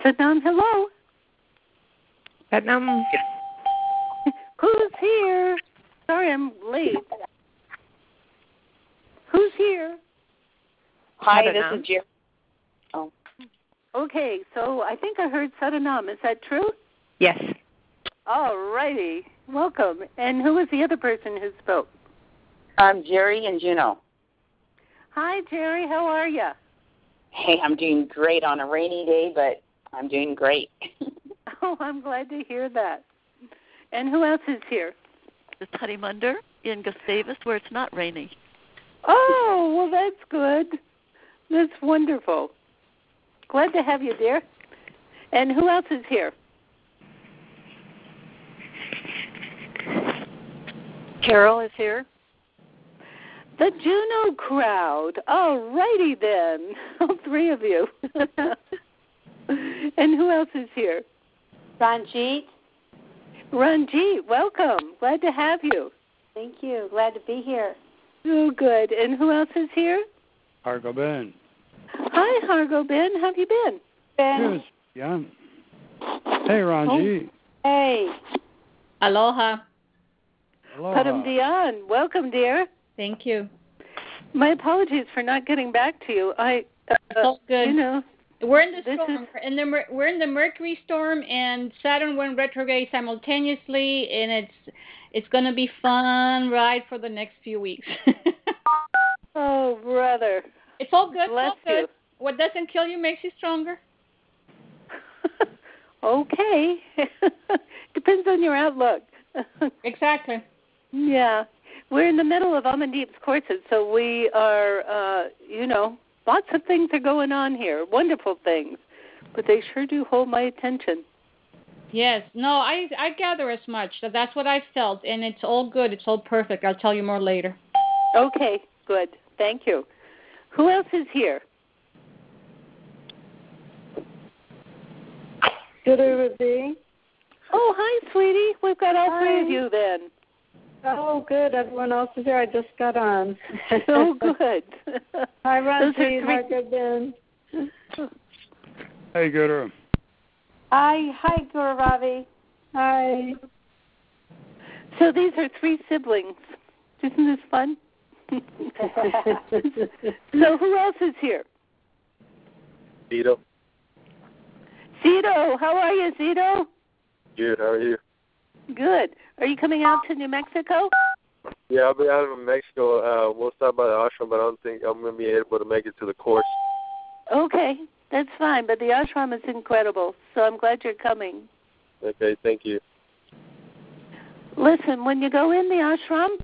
Satnam, hello. Satnam. Who's here? Sorry, I'm late. Who's here? Hi, this is Jerry. Oh. Okay, so I think I heard Satnam. Is that true? Yes. All righty. Welcome. And who was the other person who spoke? Jerry and Juno. Hi, Jerry. How are you? Hey, I'm doing great on a rainy day, but I'm doing great. Oh, I'm glad to hear that. And who else is here? It's Honeymunder in Gustavus, where it's not rainy. Oh, well, that's good. That's wonderful. Glad to have you, dear. And who else is here? Carol is here. The Juno crowd. All righty then. All three of you. And who else is here? Ranjit. Ranjit, welcome. Glad to have you. Thank you. Glad to be here. Oh, good. And who else is here? Hargo Ben. Hi, Hargo Ben. How have you been? Ben. Good. Yeah. Hey, Ranjit. Oh. Hey. Aloha. Aloha. Padam Dion. Welcome, dear. Thank you. My apologies for not getting back to you. It's all good. You know, we're in the storm. We're in the Mercury storm, and Saturn went retrograde simultaneously, and it's going to be fun ride for the next few weeks. Oh, brother. It's all good. Bless all good. you. What doesn't kill you makes you stronger. Okay. Depends on your outlook. Exactly. Yeah. We're in the middle of Amandeep's courses, so we are, lots of things are going on here, wonderful things, but they sure do hold my attention. Yes. No, I gather as much. That's what I felt, and it's all good. It's all perfect. I'll tell you more later. Okay, good. Thank you. Who else is here? Guru Ravi. Oh, hi, sweetie. We've got all three of you then. Oh, good. Everyone else is here. I just got on. Oh, good. Hi, Ranjit. Hi, good Ben. Hey, Guru. Hi, Guru Ravi. Hi. So these are three siblings. Isn't this fun? So who else is here? Zito. Zito. How are you, Zito? Good. How are you? Good. Are you coming out to New Mexico? Yeah, I'll be out of Mexico. We'll stop by the ashram, but I don't think I'm going to be able to make it to the course. Okay, that's fine. But the ashram is incredible, so I'm glad you're coming. Okay, thank you. Listen, when you go in the ashram,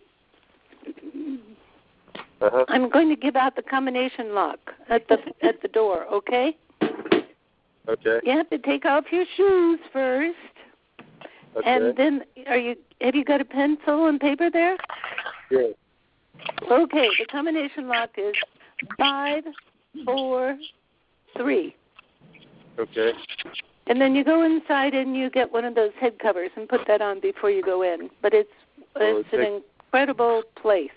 I'm going to give out the combination lock at the door. Okay? Okay. You have to take off your shoes first. Okay. And then, have you got a pencil and paper there? Yeah. Okay, the combination lock is 5, 4, 3. Okay. And then you go inside and you get one of those head covers and put that on before you go in. But it's an incredible place.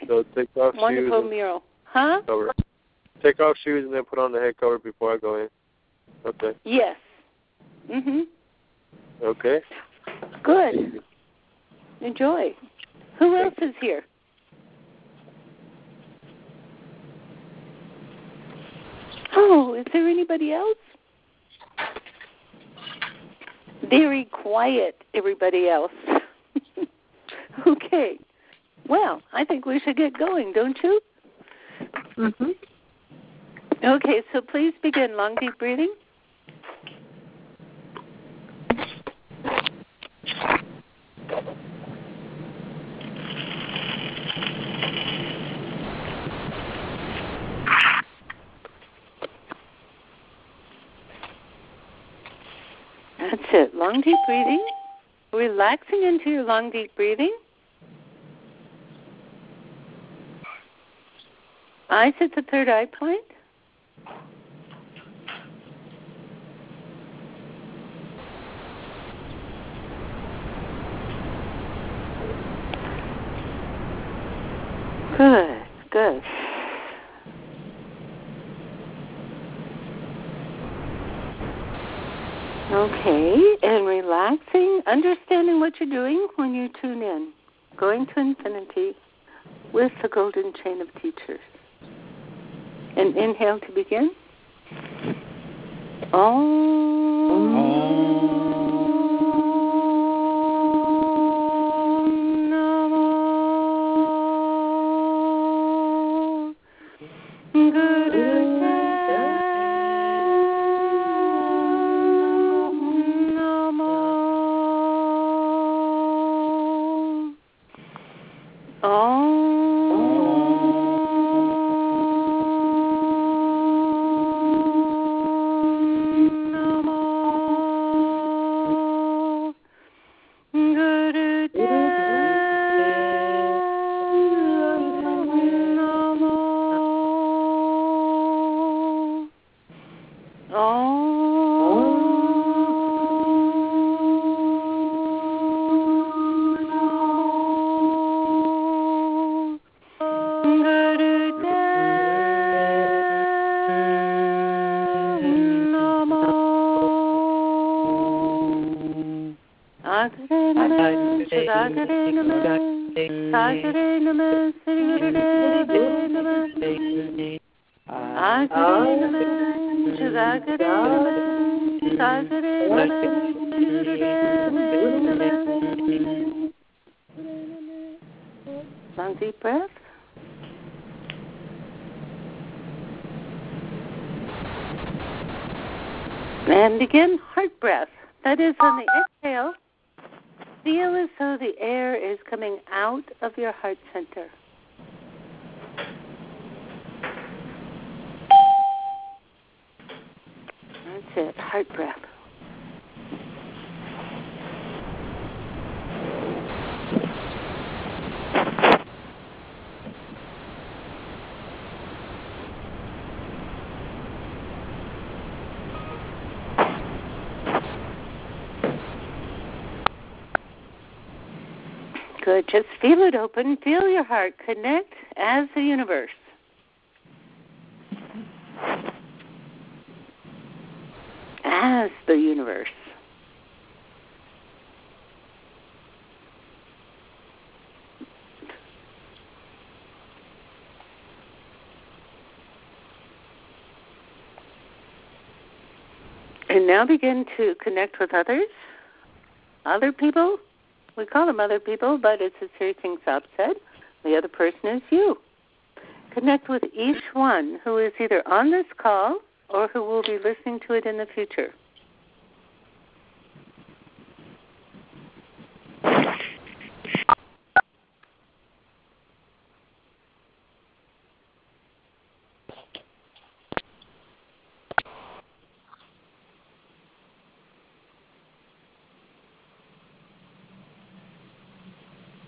So take off Wonderful shoes. mural. Huh? Cover. Take off shoes and then put on the head cover before I go in. Okay. Yes. Mhm. Okay. Good. Enjoy. Who else is here? Oh, is there anybody else? Very quiet, everybody else. Okay. Well, I think we should get going, don't you? Mhm. Okay, so please begin. Long, deep breathing. That's it. Long, deep breathing. Relaxing into your long, deep breathing. Eyes at the third eye point. Good, good. Okay, and relaxing, understanding what you're doing when you tune in, going to infinity with the golden chain of teachers. And inhale to begin. Long deep breath. And begin heart breath. That is, on the exhale, feel as though the air is coming out of your heart center. That's it, heart breath. Good. Just feel it open. Feel your heart connect as the universe. As the universe. And now begin to connect with others, other people. We call them other people, but it's a Siri Gian said. The other person is you. Connect with each one who is either on this call or who will be listening to it in the future.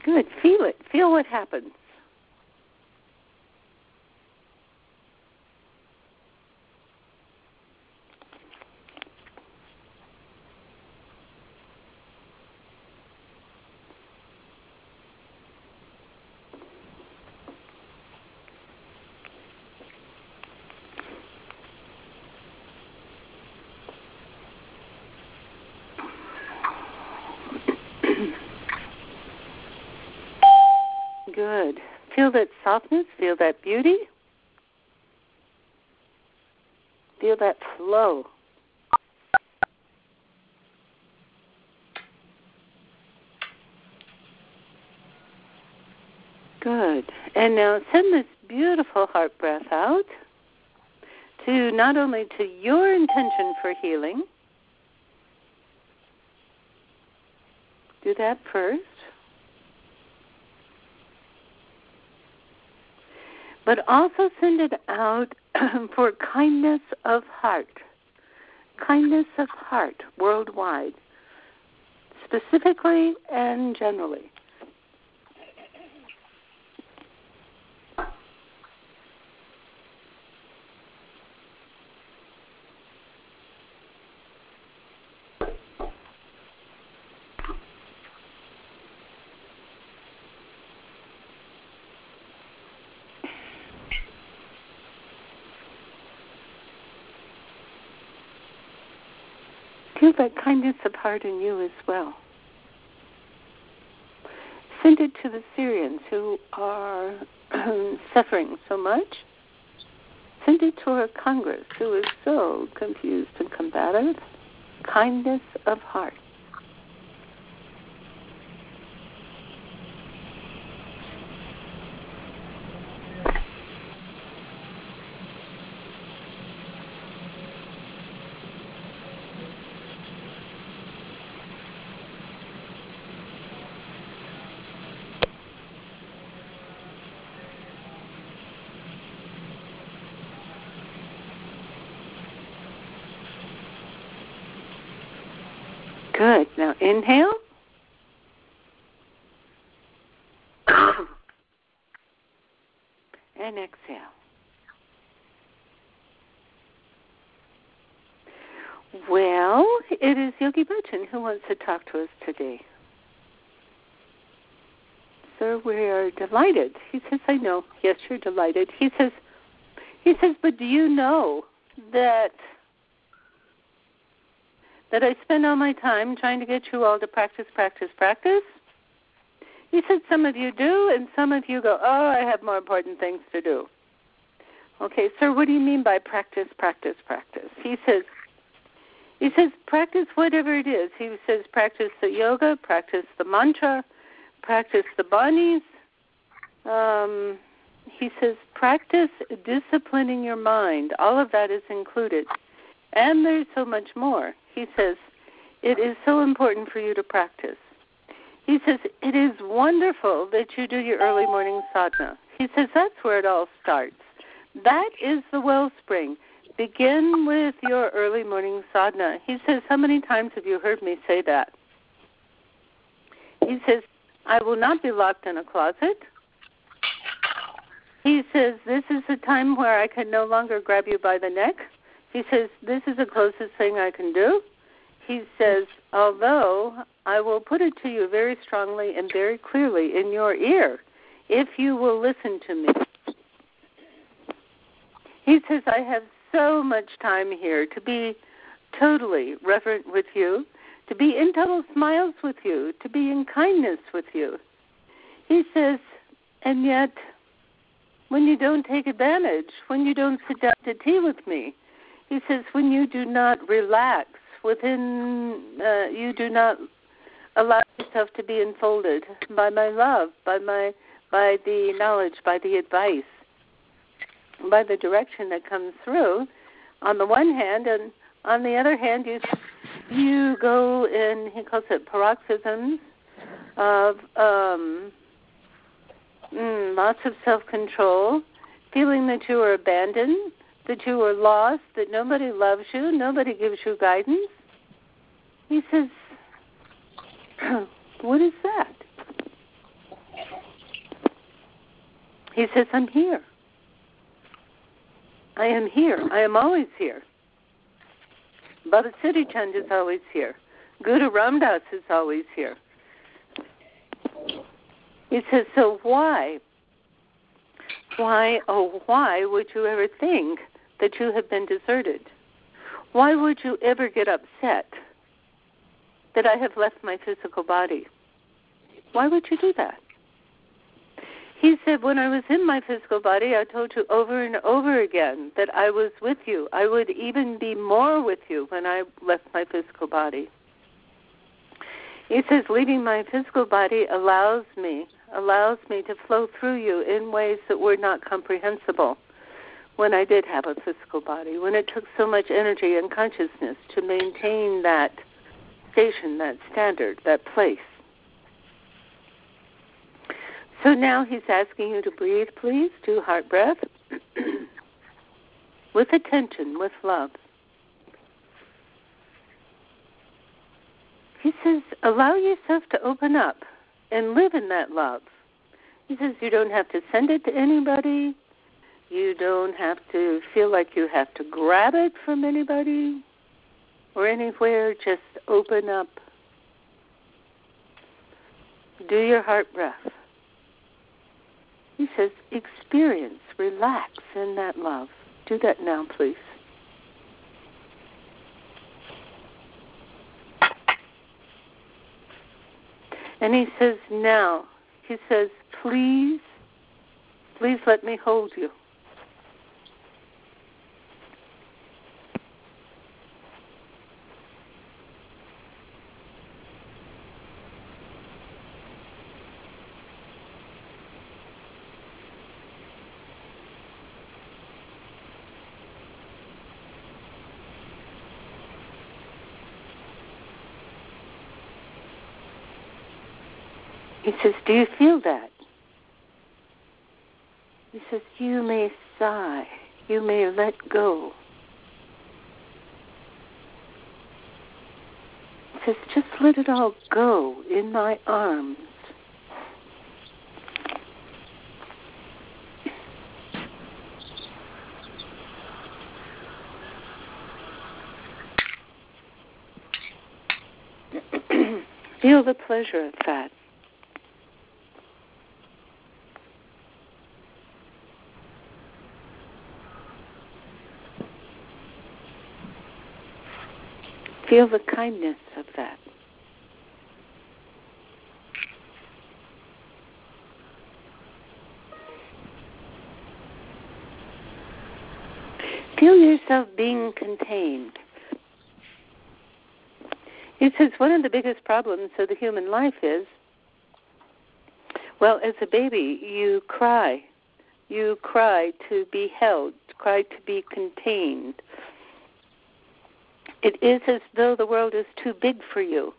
Good. Feel it. Feel what happens. Good. Feel that softness. Feel that beauty. Feel that flow. Good. And now send this beautiful heart breath out to not only to your intention for healing. Do that first. But also send it out for kindness of heart worldwide, specifically and generally. Feel that kindness of heart in you as well. Send it to the Syrians who are suffering so much. Send it to our Congress who is so confused and combative. Kindness of heart. Good. Now inhale. And exhale. Well, it is Yogi Bhajan who wants to talk to us today. Sir, we are delighted. He says, I know. Yes, you're delighted. He says, but do you know that I spend all my time trying to get you all to practice? He said some of you do, and some of you go, oh, I have more important things to do. Okay, sir, what do you mean by practice? He says practice whatever it is. He says practice the yoga, practice the mantra, practice the banis. He says practice disciplining your mind. All of that is included. And there's so much more. He says, it is so important for you to practice. He says, it is wonderful that you do your early morning sadhana. He says, that's where it all starts. That is the wellspring. Begin with your early morning sadhana. He says, how many times have you heard me say that? He says, I will not be locked in a closet. He says, this is a time where I can no longer grab you by the neck. He says, this is the closest thing I can do. He says, although I will put it to you very strongly and very clearly in your ear, if you will listen to me. He says, I have so much time here to be totally reverent with you, to be in total smiles with you, to be in kindness with you. He says, and yet, when you don't take advantage, when you don't sit down to tea with me, he says, when you do not relax within, you do not allow yourself to be enfolded by my love, by the knowledge, by the advice, by the direction that comes through, on the one hand, and on the other hand, you go in, he calls it paroxysms of lots of self-control, feeling that you are abandoned, that you are lost, that nobody loves you, nobody gives you guidance. He says, what is that? He says, I'm here. I am here. I am always here. Baba Siri Chand is always here. Guru Ramdas is always here. He says, so why would you ever think that you have been deserted? Why would you ever get upset that I have left my physical body? Why would you do that? He said, when I was in my physical body, I told you over and over again that I was with you. I would even be more with you when I left my physical body. He says, leaving my physical body allows me to flow through you in ways that were not comprehensible when I did have a physical body, when it took so much energy and consciousness to maintain that station, that standard, that place. So now he's asking you to breathe, please. Do heart breath with attention, with love. He says, allow yourself to open up and live in that love. He says you don't have to send it to anybody. You don't have to feel like you have to grab it from anybody or anywhere. Just open up. Do your heart breath. He says, experience, relax in that love. Do that now, please. And he says, now, he says, please let me hold you. He says, do you feel that? He says, you may sigh. You may let go. He says, just let it all go in my arms. Feel the pleasure of that. Feel the kindness of that. Feel yourself being contained. He says one of the biggest problems of the human life is, well, as a baby, you cry. You cry to be held, cry to be contained. It is as though the world is too big for you.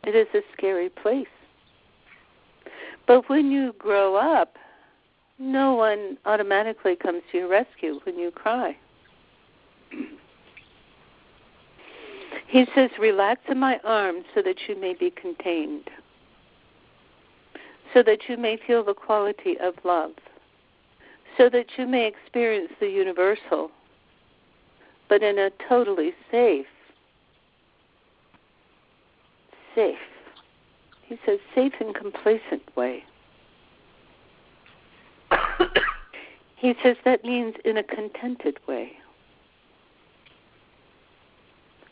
It is a scary place. But when you grow up, no one automatically comes to your rescue when you cry. He says, relax in my arms so that you may be contained, so that you may feel the quality of love, so that you may experience the universal, but in a totally safe, he says, safe and complacent way. He says that means in a contented way.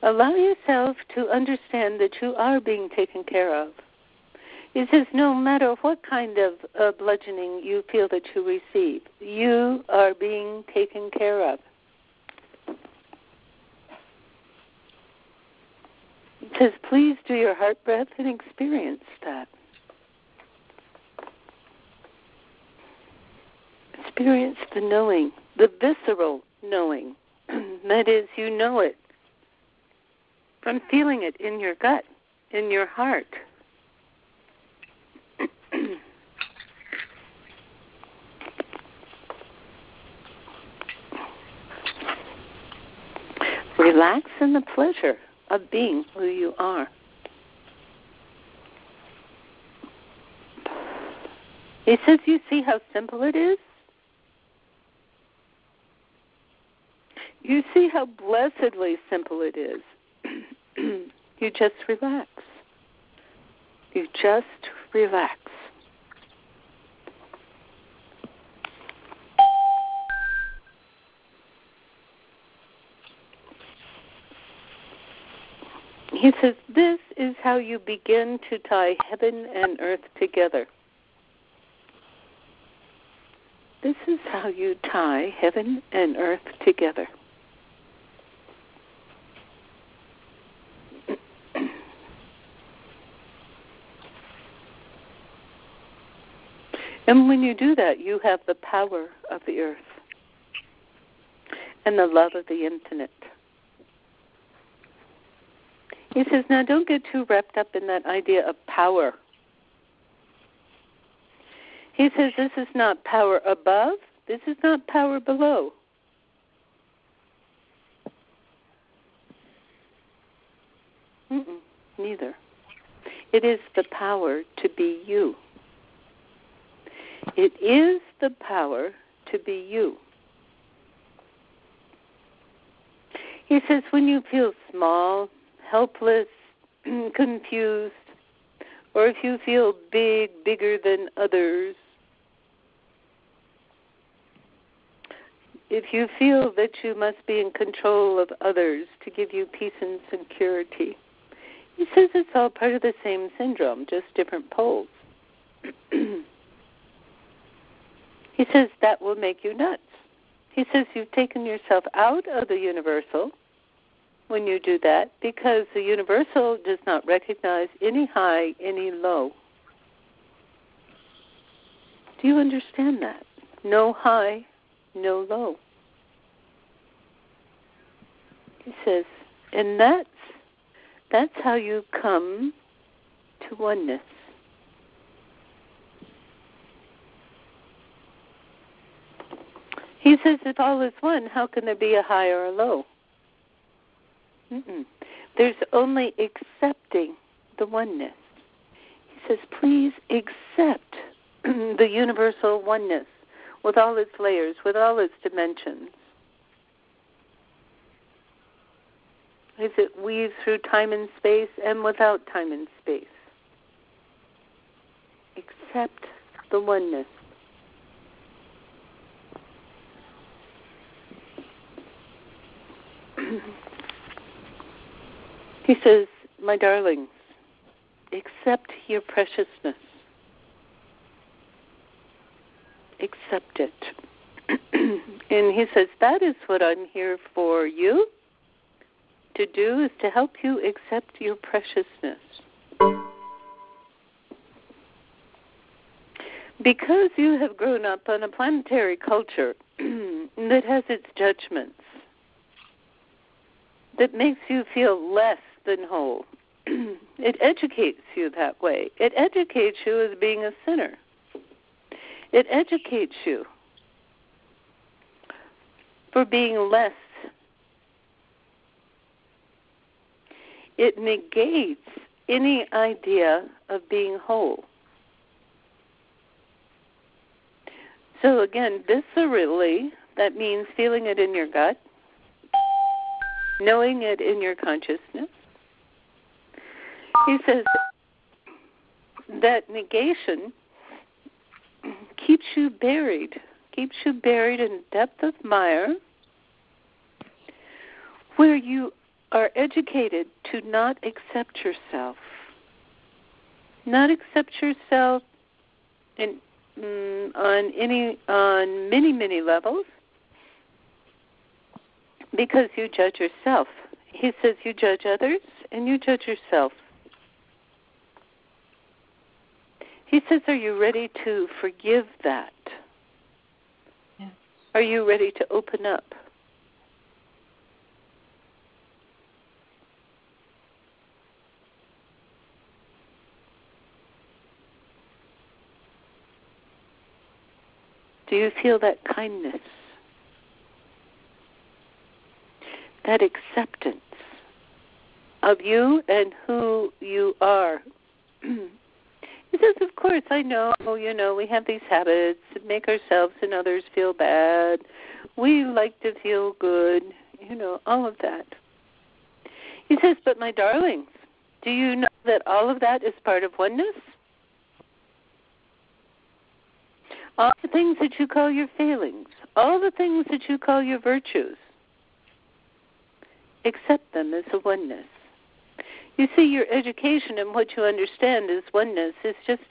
Allow yourself to understand that you are being taken care of. He says no matter what kind of bludgeoning you feel that you receive, you are being taken care of. He says, please do your heart breath and experience that. Experience the knowing, the visceral knowing. That is, you know it from feeling it in your gut, in your heart. Relax in the pleasure of being who you are. He says, you see how simple it is? You see how blessedly simple it is. You just relax. You just relax. He says, this is how you begin to tie heaven and earth together. This is how you tie heaven and earth together. And when you do that, you have the power of the earth and the love of the infinite. He says, now don't get too wrapped up in that idea of power. He says, this is not power above, this is not power below. Neither. It is the power to be you. It is the power to be you. He says, when you feel small, helpless, confused, or if you feel big, bigger than others, if you feel that you must be in control of others to give you peace and security, He says it's all part of the same syndrome, just different poles. He says that will make you nuts. He says you've taken yourself out of the universal when you do that, because the universal does not recognize any high, any low. Do you understand that? No high, no low. He says, and that's how you come to oneness. He says if all is one, how can there be a high or a low? There's only accepting the oneness. He says, please accept the universal oneness with all its layers, with all its dimensions. As it weaves through time and space and without time and space. Accept the oneness. He says, my darlings, accept your preciousness. Accept it. And he says, that is what I'm here for you to do, is to help you accept your preciousness. Because you have grown up on a planetary culture that has its judgments, that makes you feel less than whole. It educates you that way. It educates you as being a sinner. It educates you for being less. It negates any idea of being whole. So again, viscerally, that means feeling it in your gut, knowing it in your consciousness. He says that negation keeps you buried in depth of mire, where you are educated to not accept yourself. Not accept yourself on many, many levels, because you judge yourself. He says you judge others and you judge yourself. He says, are you ready to forgive that? Yeah. Are you ready to open up? Do you feel that kindness? That acceptance of you and who you are? He says, of course, I know, we have these habits that make ourselves and others feel bad. We like to feel good, all of that. He says, but my darlings, do you know that all of that is part of oneness? All the things that you call your failings, all the things that you call your virtues, accept them as a oneness. You see, your education and what you understand as oneness is just,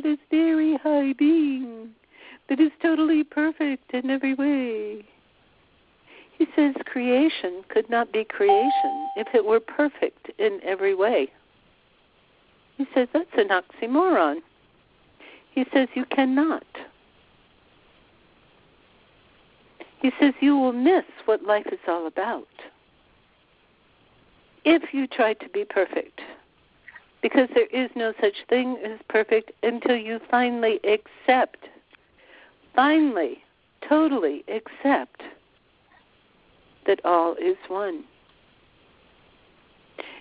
this very high being that is totally perfect in every way. He says creation could not be creation if it were perfect in every way. He says that's an oxymoron. He says you cannot. He says you will miss what life is all about if you try to be perfect, because there is no such thing as perfect until you finally totally accept that all is one.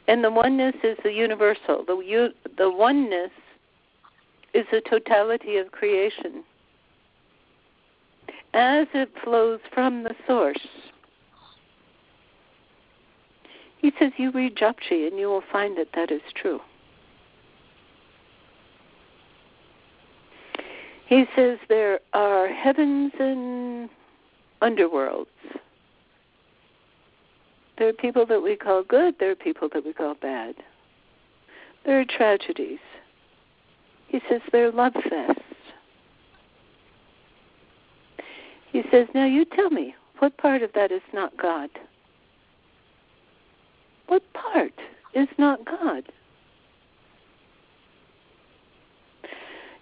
And the oneness is the universal. The oneness is the totality of creation as it flows from the source. He says, you read Japji and you will find that that is true. He says there are heavens and underworlds. There are people that we call good, there are people that we call bad. There are tragedies. He says they're love fests. He says, now you tell me, what part of that is not God? What part is not God?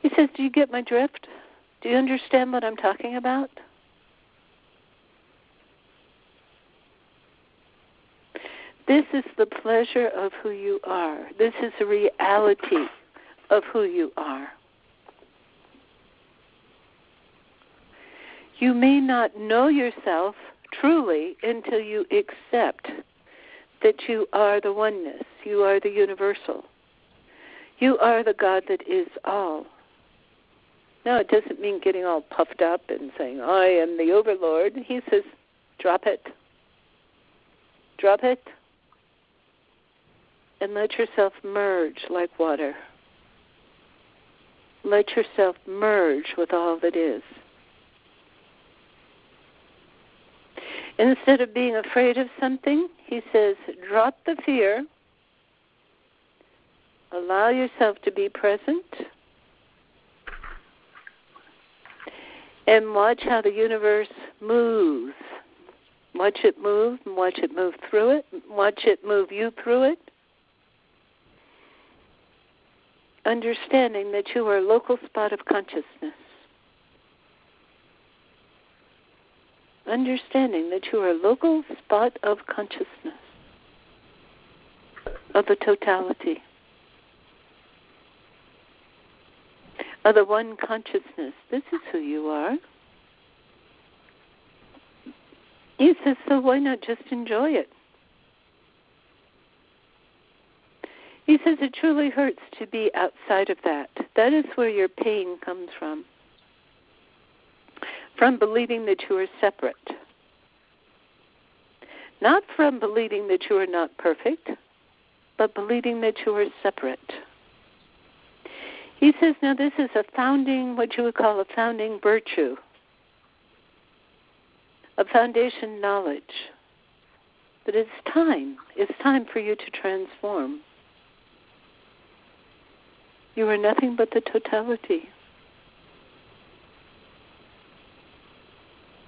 He says, do you get my drift? Do you understand what I'm talking about? This is the pleasure of who you are. This is the reality of who you are. You may not know yourself truly until you accept that you are the oneness. You are the universal. You are the God that is all. No, it doesn't mean getting all puffed up and saying, I am the overlord. He says, drop it. Drop it. And let yourself merge like water. Let yourself merge with all that is. Instead of being afraid of something, he says, drop the fear. Allow yourself to be present. And watch how the universe moves. Watch it move, and watch it move through it. Watch it move you through it. Understanding that you are a local spot of consciousness. Understanding that you are a local spot of consciousness, of the totality, of the one consciousness. This is who you are. He says, so why not just enjoy it? He says it truly hurts to be outside of that. That is where your pain comes from believing that you are separate. Not from believing that you are not perfect, but believing that you are separate. He says, now this is a founding, what you would call a founding virtue, a foundation knowledge. But it's time for you to transform. You are nothing but the totality.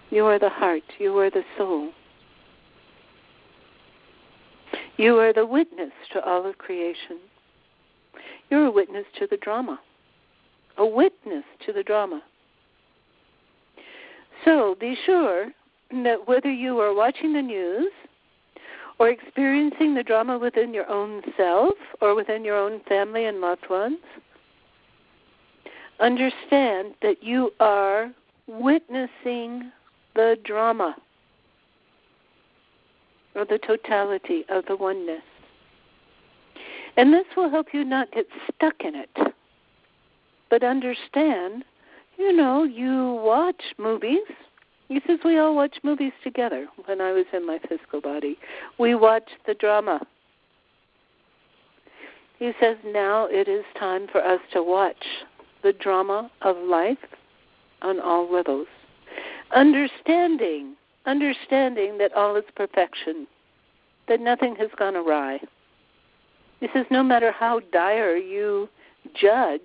You are the heart. You are the soul. You are the witness to all of creation. You're a witness to the drama. A witness to the drama. So be sure that whether you are watching the news or experiencing the drama within your own self or within your own family and loved ones, understand that you are witnessing the drama or the totality of the oneness. And this will help you not get stuck in it, but understand, you watch movies. He says we all watch movies together. When I was in my physical body, we watched the drama. He says now it is time for us to watch the drama of life on all levels. Understanding that all is perfection, that nothing has gone awry. He says no matter how dire you judge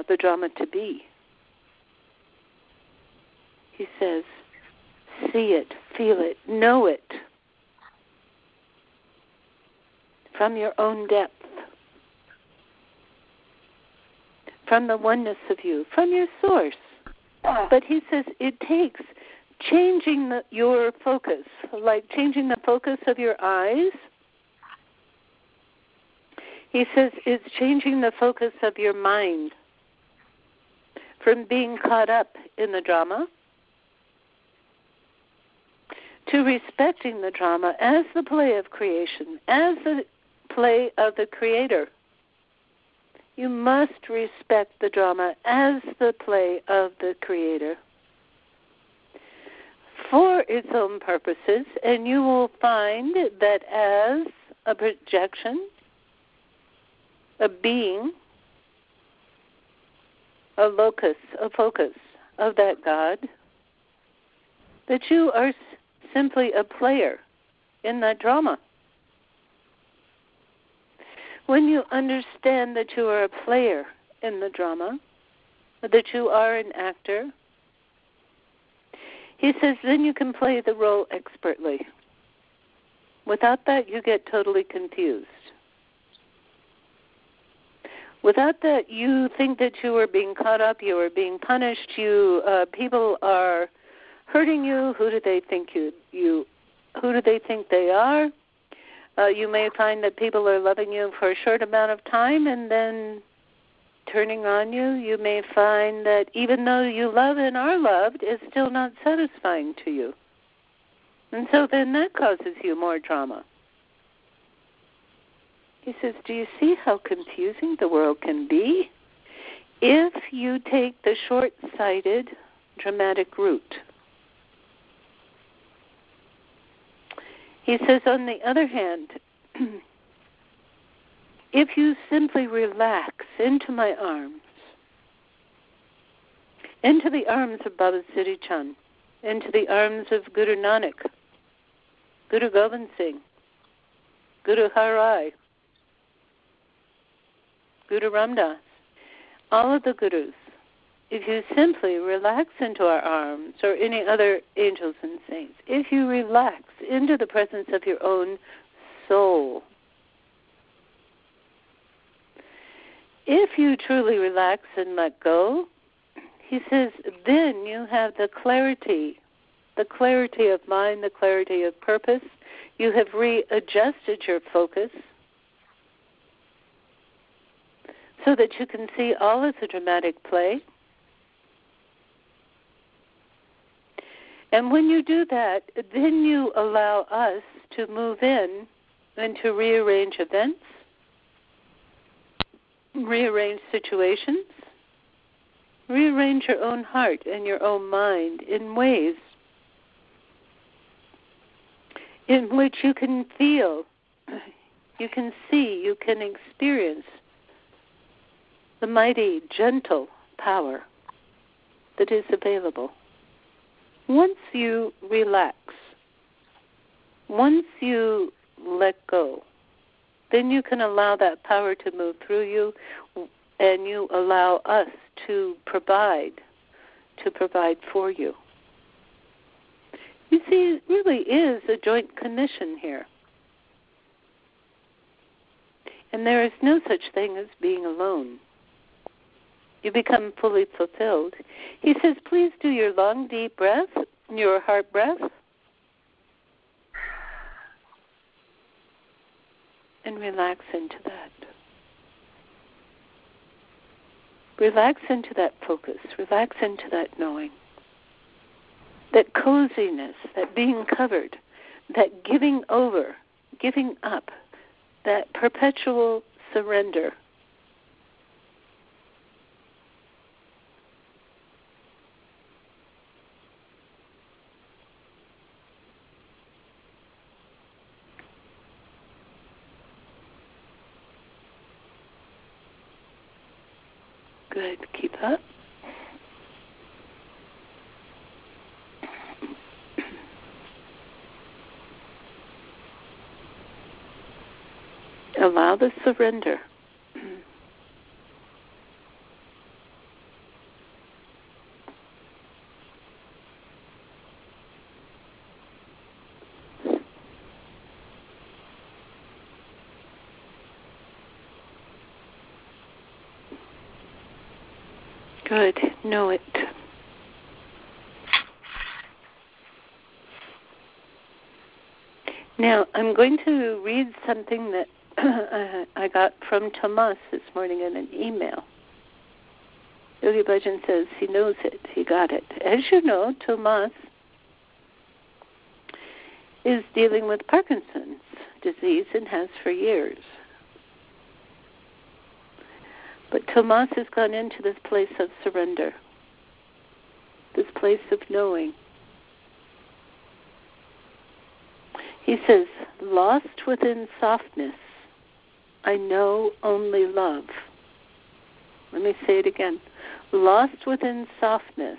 the drama to be, he says, see it, feel it, know it from your own depth, from the oneness of you, from your source. But he says it takes changing your focus, like changing the focus of your eyes. He says it's changing the focus of your mind from being caught up in the drama to respecting the drama as the play of creation, as the play of the Creator. You must respect the drama as the play of the Creator for its own purposes, and you will find that as a projection, a being, a locus, a focus of that God, that you are simply a player in that drama. when you understand that you are a player in the drama, that you are an actor, he says, then you can play the role expertly. Without that, you get totally confused. Without that, you think that you are being caught up, you are being punished, people are hurting you. Who do they think who do they think they are? You may find that people are loving you for a short amount of time and then turning on you. You may find that even though you love and are loved, it's still not satisfying to you. And so then that causes you more drama. He says, do you see how confusing the world can be if you take the short-sighted, dramatic route? He says, on the other hand, if you simply relax into my arms, into the arms of Baba Siri Chand, into the arms of Guru Nanak, Guru Gobind Singh, Guru Harai, Guru Ramdas, all of the Gurus, if you simply relax into our arms or any other angels and saints, if you relax into the presence of your own soul, if you truly relax and let go, he says, then you have the clarity of mind, the clarity of purpose. You have readjusted your focus so that you can see all as a dramatic play. And when you do that, then you allow us to move in and to rearrange events, rearrange situations, rearrange your own heart and your own mind in ways in which you can feel, you can see, you can experience the mighty, gentle power that is available. Once you relax, once you let go, then you can allow that power to move through you, and you allow us to provide for you. You see, it really is a joint commission here. And there is no such thing as being alone. You become fully fulfilled. He says, please do your long, deep breath, your heart breath, and relax into that. Relax into that focus. Relax into that knowing. That coziness, that being covered, that giving over, giving up, that perpetual surrender. Good. Keep up. Allow the surrender. Good. Know it. Now, I'm going to read something that I got from Tomas this morning in an email. Yogi Bhajan says he knows it. He got it. As you know, Tomas is dealing with Parkinson's disease and has for years. But Tomas has gone into this place of surrender, this place of knowing. He says, lost within softness, I know only love. Let me say it again. Lost within softness,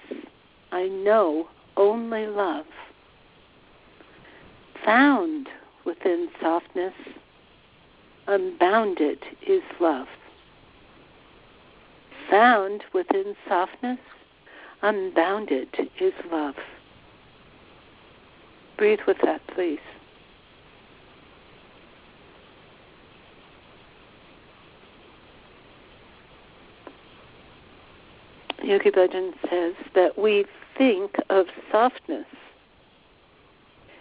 I know only love. Found within softness, unbounded is love. Found within softness, unbounded is love. Breathe with that, please. Yogi Bhajan says that we think of softness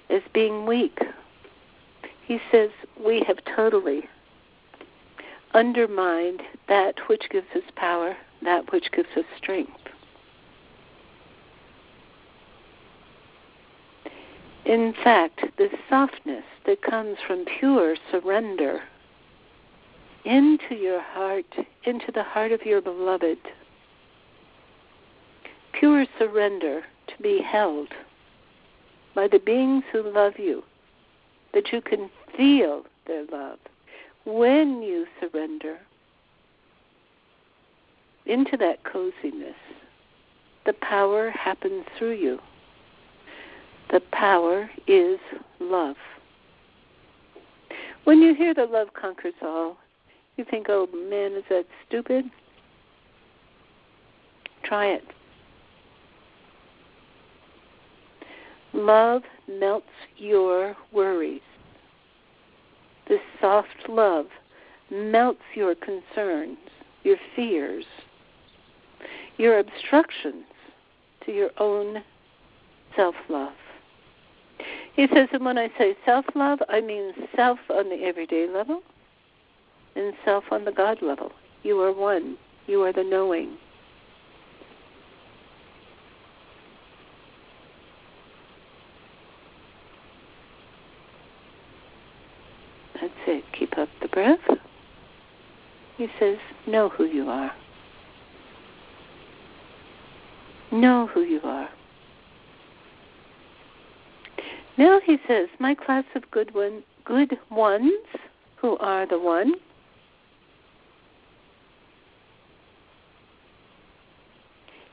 as being weak. He says we have totally undermined that which gives us power, that which gives us strength. In fact, the softness that comes from pure surrender into your heart, into the heart of your beloved, pure surrender to be held by the beings who love you, that you can feel their love. When you surrender into that coziness, the power happens through you. The power is love. When you hear that love conquers all, you think, oh man, is that stupid? Try it. Love melts your worries. This soft love melts your concerns, your fears, your obstructions to your own self-love. He says, and when I say self-love, I mean self on the everyday level and self on the God level. You are one. You are the knowing. That's it. Keep up the breath. He says, know who you are. Know who you are. Now he says, my class of good ones who are the one.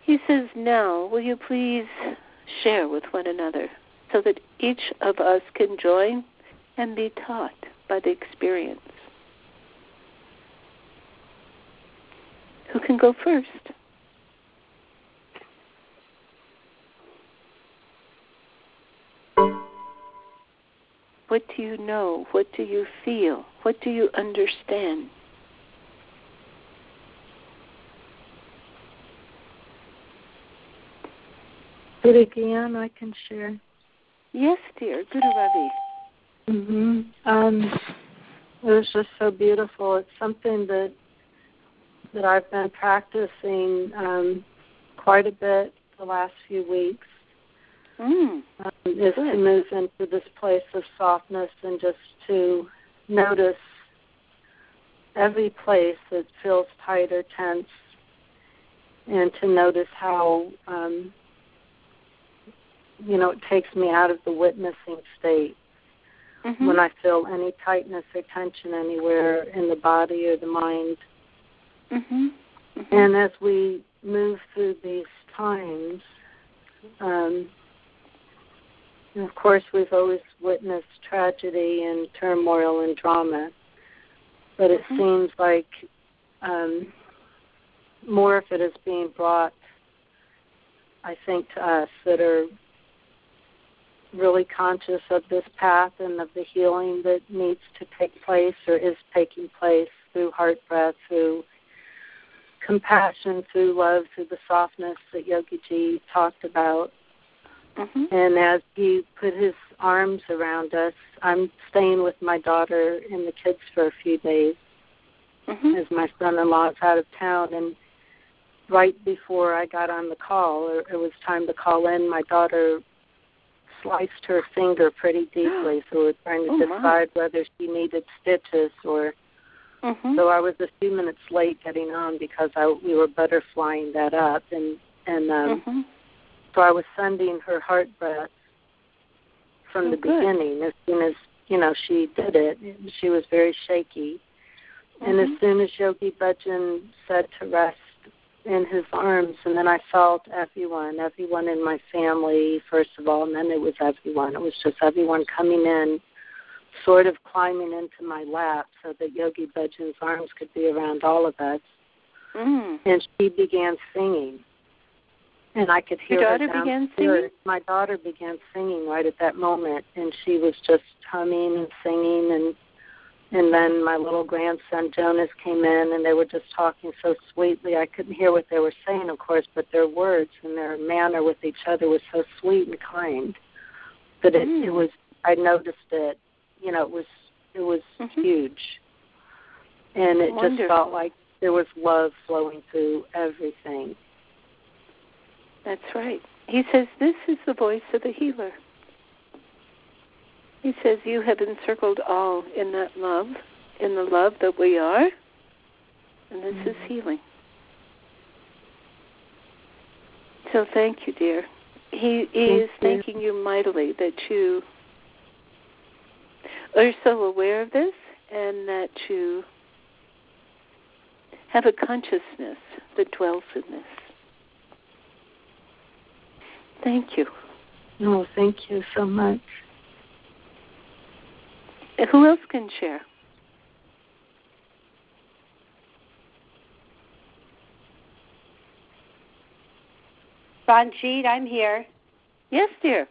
He says, now will you please share with one another so that each of us can join and be taught by the experience. Who can go first? What do you know? What do you feel? What do you understand? Siri Gian, I can share. Yes, dear. Guru Ravi. It was just so beautiful. It's something that I've been practicing quite a bit the last few weeks. Is to move into this place of softness and just to notice every place that feels tight or tense, and to notice how it takes me out of the witnessing state. When I feel any tightness or tension anywhere in the body or the mind. And as we move through these times, and of course we've always witnessed tragedy and turmoil and drama, but it seems like more of it is being brought, I think, to us that are really conscious of this path and of the healing that needs to take place or is taking place through heart breath, through compassion, through love, through the softness that Yogi Ji talked about. And as he put his arms around us, I'm staying with my daughter and the kids for a few days as my son-in-law is out of town. And right before I got on the call, or it was time to call in, my daughter sliced her finger pretty deeply, so we were trying to decide whether she needed stitches or... So I was a few minutes late getting on because we were butterflying that up, and so I was sending her heart breath from the beginning. As soon as she did it, she was very shaky, and as soon as Yogi Bhajan said to rest in his arms, and then I felt everyone in my family, first of all, and then it was everyone. It was just everyone coming in sort of climbing into my lap so that Yogi Bhajan's arms could be around all of us. And she began singing. And I could hear Your her daughter began downstairs. singing? My daughter began singing right at that moment, and she was just humming and singing, and then my little grandson Jonas came in, and they were just talking so sweetly. I couldn't hear what they were saying, of course, but their words and their manner with each other was so sweet and kind that it was. I noticed it. You know, it was huge, and it Wonderful. just felt like there was love flowing through everything. That's right. He says, this is the voice of the healer. He says, you have encircled all in that love, in the love that we are, and this is healing. So thank you, dear. He is thanking you mightily that you are so aware of this and that you have a consciousness that dwells in this. Thank you. No, thank you so much. Who else can share? Ranjit, I'm here. Yes, dear.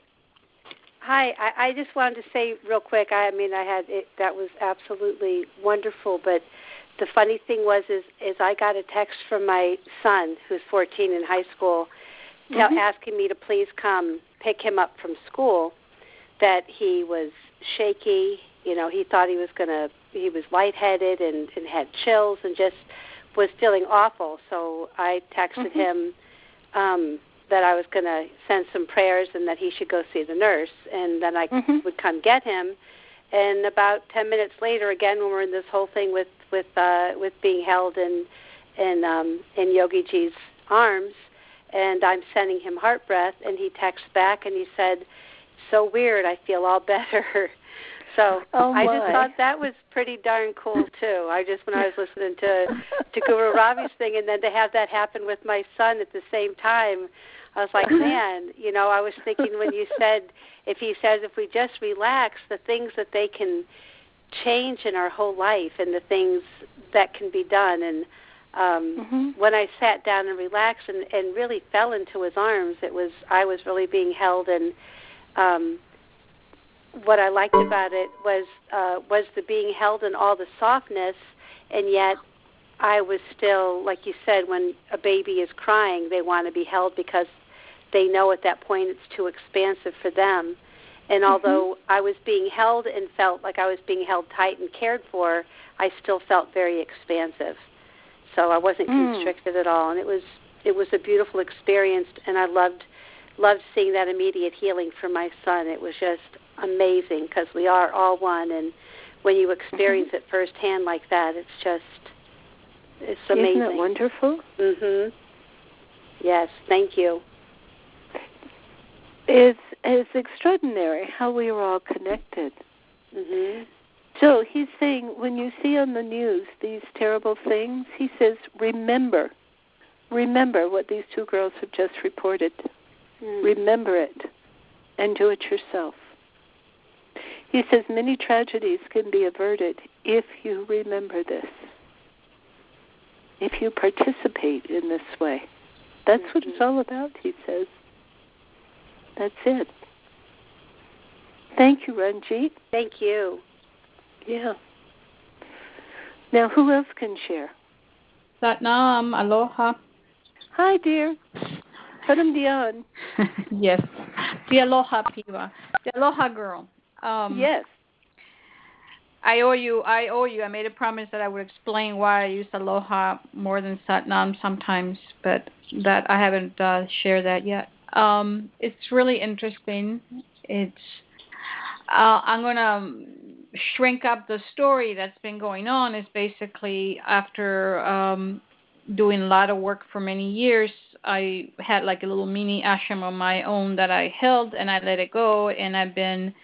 Hi, I just wanted to say real quick, that was absolutely wonderful, but the funny thing was I got a text from my son, who's 14 in high school, asking me to please come pick him up from school, that he was shaky, he thought he was lightheaded and had chills and just was feeling awful. So I texted him that I was going to send some prayers and that he should go see the nurse, and then I would come get him. And about 10 minutes later, again, when we're in this whole thing with being held in Yogi Ji's arms, and I'm sending him heart breath, and he texts back and he said, "So weird, I feel all better." So I just thought that was pretty darn cool too. When I was listening to Guru Ravi's thing, and then to have that happen with my son at the same time, I was like, man, I was thinking when you said, if we just relax, the things that they can change in our whole life and the things that can be done. And when I sat down and relaxed and really fell into his arms, I was really being held. And what I liked about it was the being held and all the softness, and yet I was still, like you said, when a baby is crying, they want to be held because they know at that point it's too expansive for them. And although I was being held and felt like I was being held tight and cared for, I still felt very expansive. So I wasn't constricted at all, and it was a beautiful experience, and I loved seeing that immediate healing for my son. It was just amazing because we are all one, and when you experience it firsthand like that, it's amazing. Isn't it wonderful? Yes, thank you. It's extraordinary how we are all connected. So he's saying, when you see on the news these terrible things, he says, remember what these two girls have just reported. Remember it and do it yourself. He says many tragedies can be averted if you remember this, if you participate in this way. That's what it's all about, he says. That's it. Thank you, Ranjit. Thank you. Yeah. Now, who else can share? Satnam, aloha. Hi, dear. Padam Dion. Yes. The aloha piwa. The aloha girl. Yes. I owe you. I made a promise that I would explain why I use aloha more than Satnam sometimes, but that I haven't shared that yet. It's really interesting. I'm going to shrink up the story that's been going on. Is basically after doing a lot of work for many years, I had like a little mini ashram of my own that I held, and I let it go, and I've been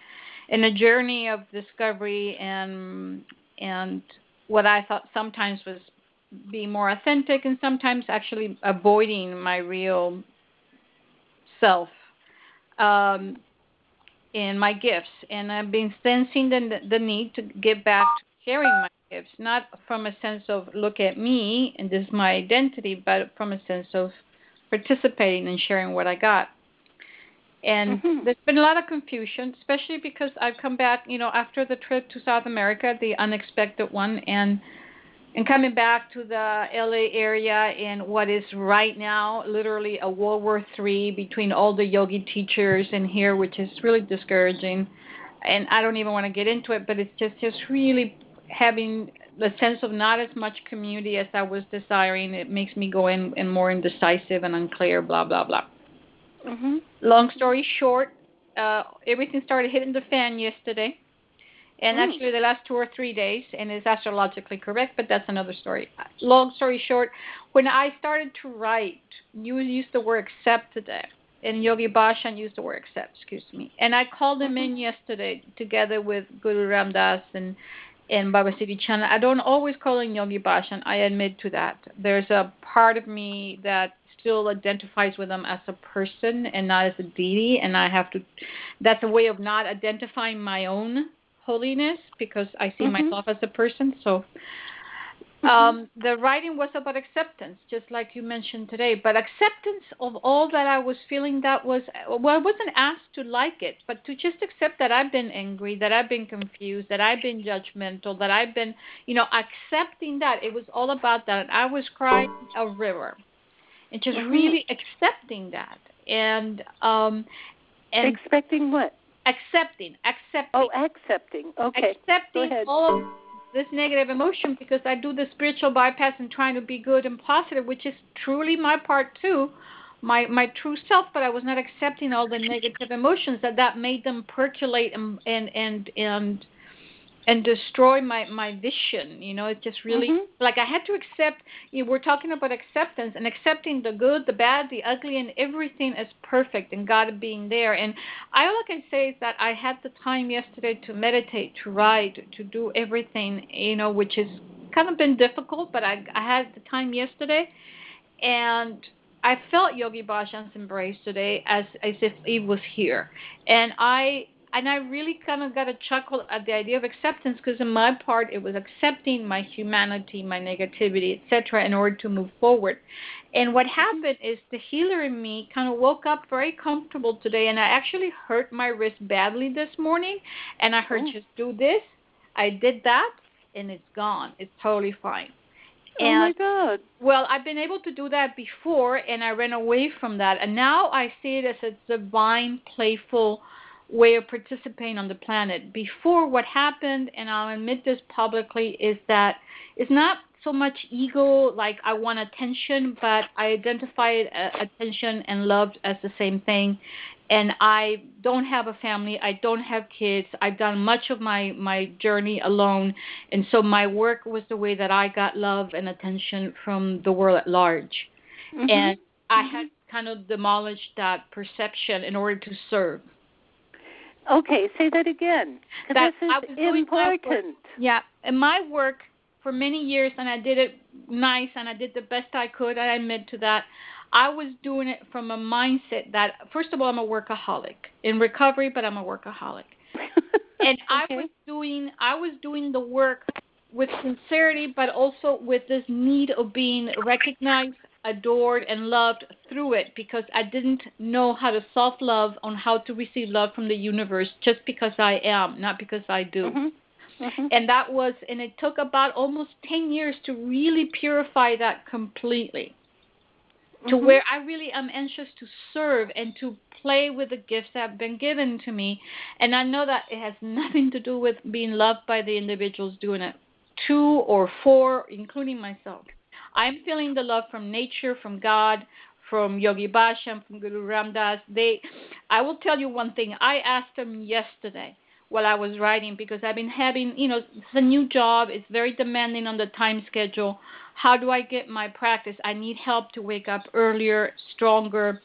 in a journey of discovery and what I thought sometimes was being more authentic, and sometimes actually avoiding my real self. in my gifts, and I've been sensing the need to get back to sharing my gifts, not from a sense of look at me and this is my identity, but from a sense of participating and sharing what I got. And there's been a lot of confusion, especially because I've come back, after the trip to South America, the unexpected one, and coming back to the LA area in what is right now literally a World War III between all the yogi teachers in here, which is really discouraging. And I don't even want to get into it, but it's just really having the sense of not as much community as I was desiring. It makes me go in and more indecisive and unclear, blah, blah, blah. Long story short, everything started hitting the fan yesterday. And actually the last 2 or 3 days, and it's astrologically correct, but that's another story. Long story short, when I started to write, you used the word accept today, and Yogi Bhajan used the word accept, And I called them in yesterday together with Guru Ram Das and Baba Siri Chand. I don't always call him Yogi Bhajan. I admit to that. There's a part of me that still identifies with them as a person and not as a deity, and that's a way of not identifying my own holiness because I see myself as a person. So the writing was about acceptance, just like you mentioned today, but acceptance of all that I was feeling. I wasn't asked to like it, but to just accept that I've been angry, that I've been confused, that I've been judgmental, that I've been, accepting that. It was all about that. I was crying a river and just really accepting that. And expecting what? Accepting. Oh, accepting. Okay. Accepting all of this negative emotion because I do the spiritual bypass and trying to be good and positive, which is truly my part too, my true self, but I was not accepting all the negative emotions that made them percolate and destroy my vision. It just really, like I had to accept, we're talking about acceptance and accepting the good, the bad, the ugly, and everything as perfect and God being there. And all I can say is that I had the time yesterday to meditate, to write, to do everything, which has kind of been difficult, but I had the time yesterday. And I felt Yogi Bhajan's embrace today as if he was here. And I really kind of got a chuckle at the idea of acceptance because in my part it was accepting my humanity, my negativity, etc., in order to move forward. And what happened is the healer in me kind of woke up very comfortable today, and I actually hurt my wrist badly this morning, and I heard just do this. I did that, and it's gone. It's totally fine. Oh, my God. Well, I've been able to do that before, and I ran away from that. And now I see it as a divine, playful way of participating on the planet. Before, what happened, and I'll admit this publicly, is that it's not so much ego, like I want attention, but I identified attention and love as the same thing. And I don't have a family. I don't have kids. I've done much of my journey alone. And so my work was the way that I got love and attention from the world at large. And I had kind of demolished that perception in order to serve. Okay, say that again. This is important. Yeah, in my work for many years, and I did it nice, and I did the best I could, I admit to that. I was doing it from a mindset that, first of all, I'm a workaholic. In recovery, but I'm a workaholic. And I was doing the work with sincerity, but also with this need of being recognized, adored, and loved through it, because I didn't know how to self-love, on how to receive love from the universe, just because I am, not because I do. And it took about almost 10 years to really purify that completely, to where I really am anxious to serve and to play with the gifts that have been given to me. And I know that it has nothing to do with being loved by the individuals doing it, 2 or 4, including myself. I'm feeling the love from nature, from God, from Yogi Bhajan, from Guru Ram Das. I will tell you one thing. I asked them yesterday while I was writing, because I've been having, it's a new job. It's very demanding on the time schedule. How do I get my practice? I need help to wake up earlier, stronger.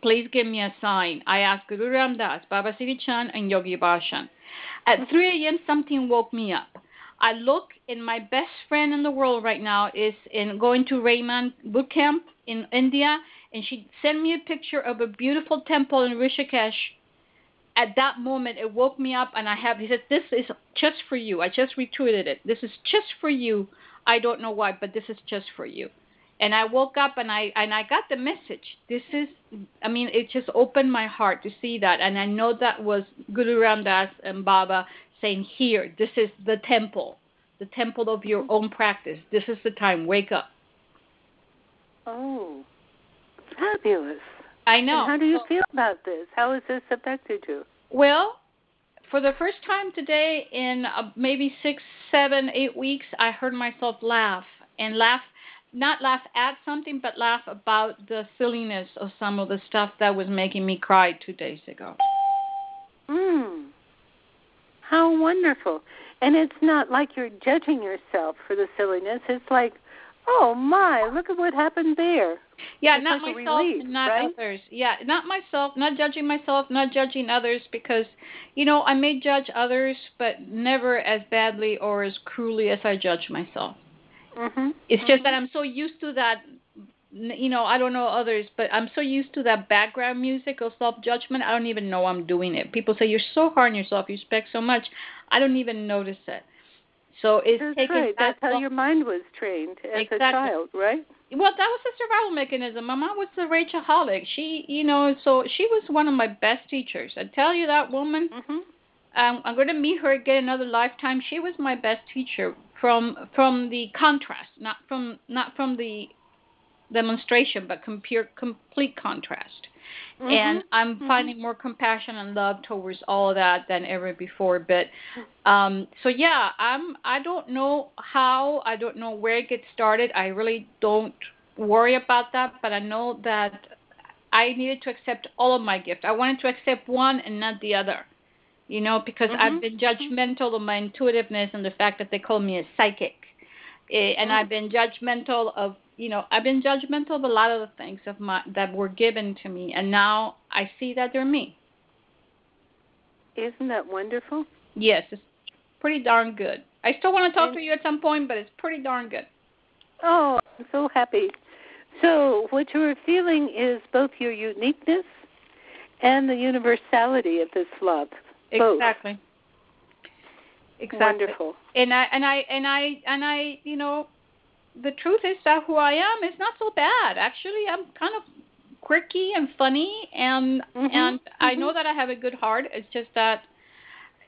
Please give me a sign. I asked Guru Ram Das, Baba Siri Chand, and Yogi Bhajan. At 3 a.m., something woke me up. I look, and my best friend in the world right now is going to Raymond boot camp in India, and she sent me a picture of a beautiful temple in Rishikesh at that moment, it woke me up, and he said, this is just for you. I just retweeted it. This is just for you. I don't know why, but this is just for you. And I woke up, and I got the message. It just opened my heart to see that. And I know that was Guru Ram Das and Baba saying, here, this is the temple of your own practice. This is the time. Wake up. Oh, fabulous. I know. And how do you feel about this? How has this affected you? Well, for the first time today in maybe 6, 7, 8 weeks, I heard myself laugh. And not laugh at something, but laugh about the silliness of some of the stuff that was making me cry 2 days ago. How wonderful. And it's not like you're judging yourself for the silliness. It's like, oh, my, look at what happened there. Yeah, it's not like myself, relief, not right? others. Yeah, not myself, not judging myself, not judging others, because, I may judge others, but never as badly or as cruelly as I judge myself. It's just that I'm so used to that, I don't know others, but I'm so used to that background music of self-judgment, I don't even know I'm doing it. People say, you're so hard on yourself, you expect so much. I don't even notice it. So it's That's right. That's how your mind was trained as a child, right? Well, that was a survival mechanism. My mom was a rageaholic. She, so she was one of my best teachers. I tell you, that woman, I'm going to meet her again another lifetime. She was my best teacher from the contrast, not from the demonstration, but complete contrast. And I'm finding more compassion and love towards all of that than ever before. But so yeah, I don't know how, I don't know where it gets started. I really don't worry about that, but I know that I needed to accept all of my gifts. I wanted to accept one and not the other, because I've been judgmental of my intuitiveness and the fact that they call me a psychic. And I've been judgmental of I've been judgmental of a lot of the things that were given to me, and now I see that they're me. Isn't that wonderful? Yes, it's pretty darn good. I still want to talk to you at some point, but it's pretty darn good. Oh, I'm so happy. So what you are feeling is both your uniqueness and the universality of this love. Exactly. Both. Exactly. Wonderful. And I the truth is that who I am is not so bad. Actually, I'm kind of quirky and funny, and I know that I have a good heart. It's just that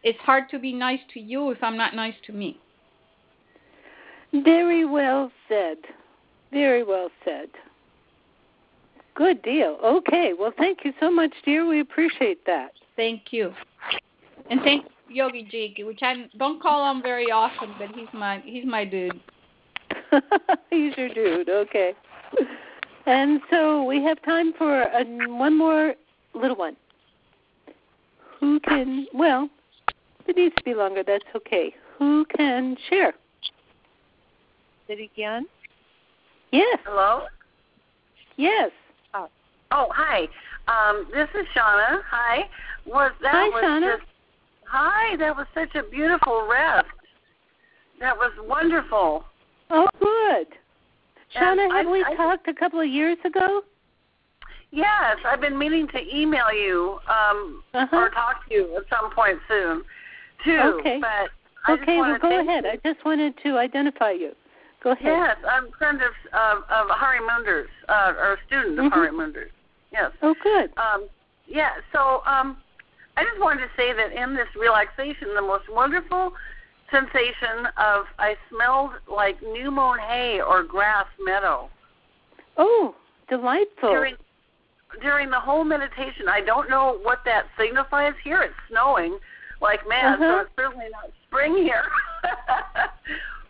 it's hard to be nice to you if I'm not nice to me. Very well said. Very well said. Good deal. Okay. Well, thank you so much, dear. We appreciate that. Thank you. And thank Yogi G, which I don't call him very often, but he's my dude. He's your dude. Okay. And so we have time for one more little one. Who can, well, it needs to be longer. That's okay. Who can share? Siri Gian? Yes. Hello? Yes. Oh, hi. This is Shauna. Hi. Hi, Shauna. Hi. That was such a beautiful rest. That was wonderful. Oh, good. Shauna, have we I talked a couple of years ago? Yes, I've been meaning to email you or talk to you at some point soon, too. Okay. But well, go ahead. I just wanted to identify you. Go ahead. Yes, I'm a friend of Hari Munders, or a student of Hari Munders. Yes. Oh, good. Yeah, so I just wanted to say that in this relaxation, the most wonderful sensation of I smelled like new mown hay or grass meadow. Oh, delightful. During the whole meditation, I don't know what that signifies. Here it's snowing like mad, so it's certainly not spring here.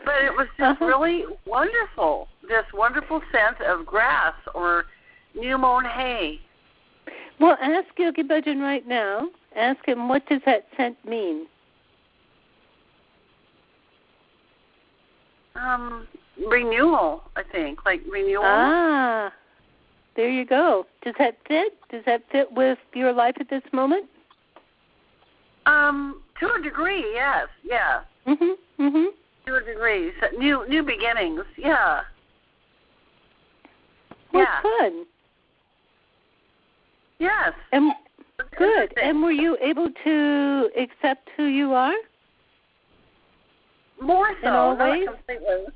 But it was just really wonderful, this wonderful scent of grass or new mown hay. Well, ask Yogi Bhajan right now. Ask him, what does that scent mean? Renewal, I think, like renewal. Ah, there you go. Does that fit? Does that fit with your life at this moment? To a degree, yes. Yeah. To a degree. So new beginnings, yeah. Well, fun. Yes. And Good. And were you able to accept who you are? More so, in all not ways? completely.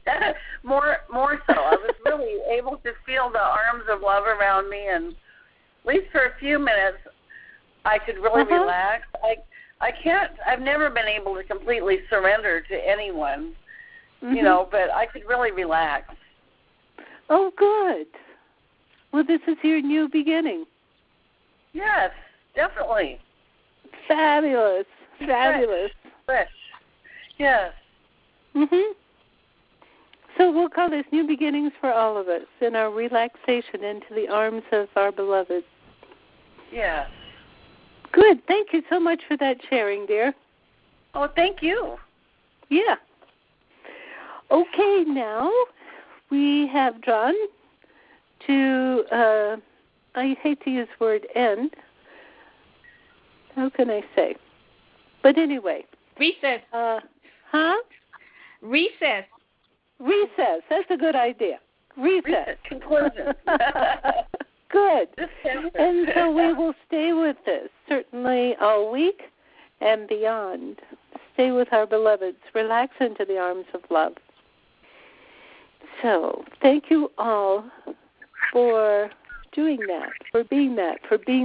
more so. I was really able to feel the arms of love around me, and at least for a few minutes, I could really relax. I've never been able to completely surrender to anyone, you know, but I could really relax. Oh, good. Well, this is your new beginning. Yes, definitely. Fabulous. Fabulous. Fresh. Yes. So we'll call this New Beginnings for all of us in our relaxation into the arms of our beloved. Yes. Good. Thank you so much for that sharing, dear. Oh, thank you. Yeah. Okay, now we have drawn to, I hate to use the word end. How can I say? But anyway. Recess. Recess. Recess. That's a good idea. Recess. Conclusion. Good. And so we will stay with this, certainly all week and beyond. Stay with our beloveds. Relax into the arms of love. So thank you all for doing that, for being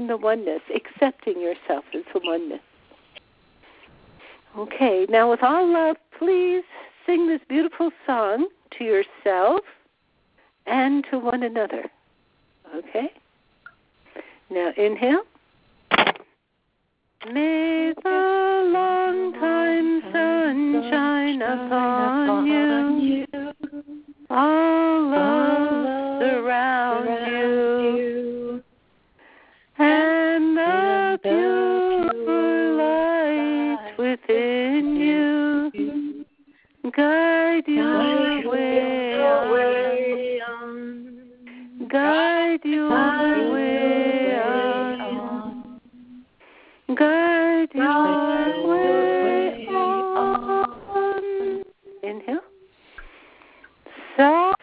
the oneness, accepting yourself as the oneness. Okay, now with all love, please sing this beautiful song to yourself and to one another. Okay? Now inhale. May the long time sun shine upon you. All love surround you. And the pure light within you guide your way on. Guide your way on. Guide your way on. Inhale. Soft.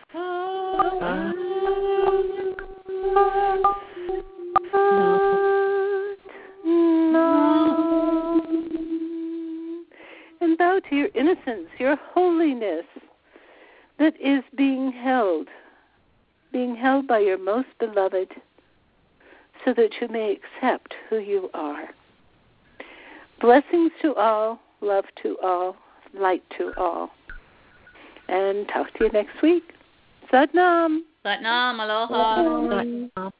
And bow to your innocence, your holiness that is being held by your most beloved, so that you may accept who you are. Blessings to all, love to all, light to all. And talk to you next week. Sat Nam. Sat Nam, aloha.